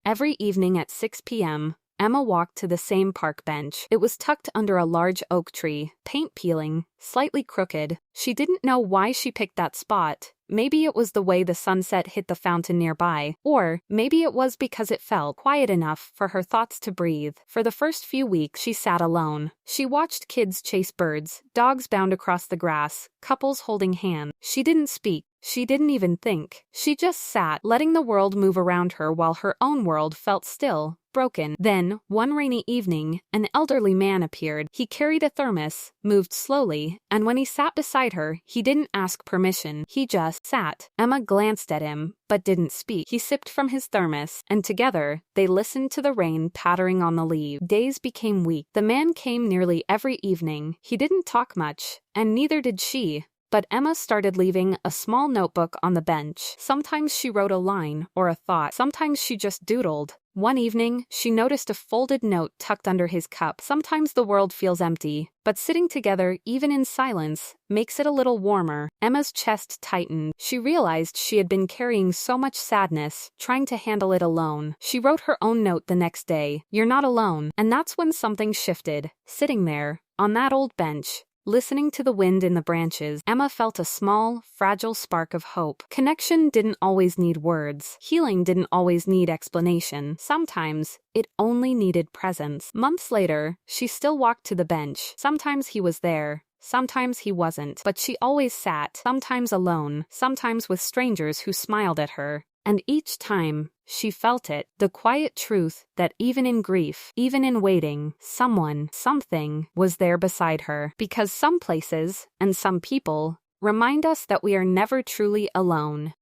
Every evening at 6 p.m., Emma walked to the same park bench. It was tucked under a large oak tree, paint peeling, slightly crooked. She didn't know why she picked that spot. Maybe it was the way the sunset hit the fountain nearby, or maybe it was because it felt quiet enough for her thoughts to breathe. For the first few weeks, she sat alone. She watched kids chase birds, dogs bound across the grass, couples holding hands. She didn't speak. She didn't even think. She just sat, letting the world move around her while her own world felt still, broken. Then, one rainy evening, an elderly man appeared. He carried a thermos, moved slowly, and when he sat beside her, he didn't ask permission. He just sat. Emma glanced at him, but didn't speak. He sipped from his thermos, and together, they listened to the rain pattering on the leaves. Days became weeks. The man came nearly every evening. He didn't talk much, and neither did she. But Emma started leaving a small notebook on the bench. Sometimes she wrote a line or a thought. Sometimes she just doodled. One evening, she noticed a folded note tucked under his cup. Sometimes the world feels empty, but sitting together, even in silence, makes it a little warmer. Emma's chest tightened. She realized she had been carrying so much sadness, trying to handle it alone. She wrote her own note the next day. "You're not alone." And that's when something shifted. Sitting there, on that old bench, listening to the wind in the branches, Emma felt a small, fragile spark of hope. Connection didn't always need words. Healing didn't always need explanation. Sometimes, it only needed presence. Months later, she still walked to the bench. Sometimes he was there. Sometimes he wasn't. But she always sat, sometimes alone, sometimes with strangers who smiled at her. And each time, she felt it, the quiet truth that even in grief, even in waiting, someone, something, was there beside her. Because some places, and some people, remind us that we are never truly alone.